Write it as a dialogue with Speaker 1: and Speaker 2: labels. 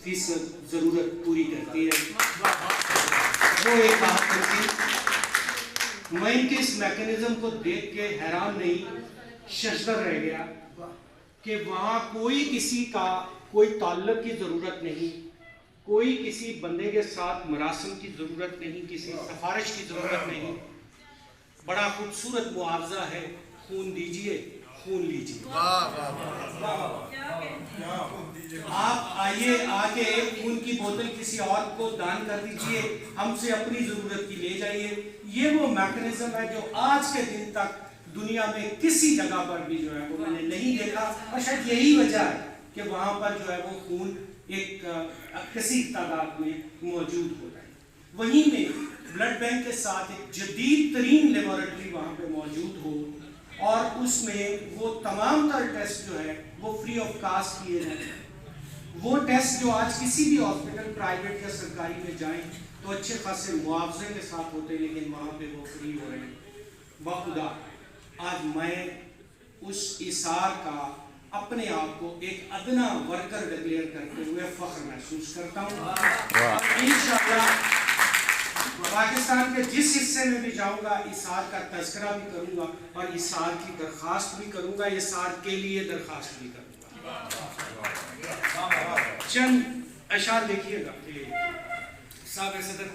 Speaker 1: 50% ضرورت پوری کرتی ہے۔ وہ ایک بات کرتی، میں ان کے اس میکنزم کو دیکھ کے حیران نہیں ششدر رہ گیا کہ وہاں کوئی کسی کا کوئی تعلق کی ضرورت نہیں، کوئی کسی بندے کے ساتھ مراسم کی ضرورت نہیں، کسی سفارش کی ضرورت نہیں، بڑا خوبصورت معاوضہ ہے، خون دیجئے خون لیجئے۔ آپ آئیے آگے خون کی بوتل کسی اور کو دان کر دیجئے، ہم سے اپنی ضرورت کی لے جائیے۔ یہ وہ میکنزم ہے جو آج کے دن تک دنیا میں کسی جگہ پر بھی جو ہے وہ میں نے نہیں دیکھا، اور شاید یہی وجہ ہے کہ وہاں پر جو ہے وہ خون ایک کثیر تعداد میں موجود ہوتا ہے۔ وہیں میں بلڈ بینک کے ساتھ ایک جدید ترین لیبارٹری وہاں پہ موجود ہو، اور اس میں وہ تمام تر ٹیسٹ جو ہے وہ فری آف کاسٹ کیے جائیں۔ وہ ٹیسٹ جو آج کسی بھی ہاسپٹل پرائیویٹ یا سرکاری میں جائیں تو اچھے خاصے معاوضے کے ساتھ ہوتے ہیں، لیکن وہاں پہ وہ فری ہو رہے ہیں۔ بخدا آج میں اس اثار کا اپنے آپ کو ایک ادنا ورکر ڈکلیئر کرتے ہوئے فخر محسوس کرتا ہوں۔ انشاءاللہ پاکستان کے جس حصے میں بھی جاؤں گا اثار کا تذکرہ بھی کروں گا، اور اثار کی درخواست بھی کروں گا، اثار کے لیے درخواست بھی کروں گا۔ چند اشعار دیکھیے گا کہ صاحب صدر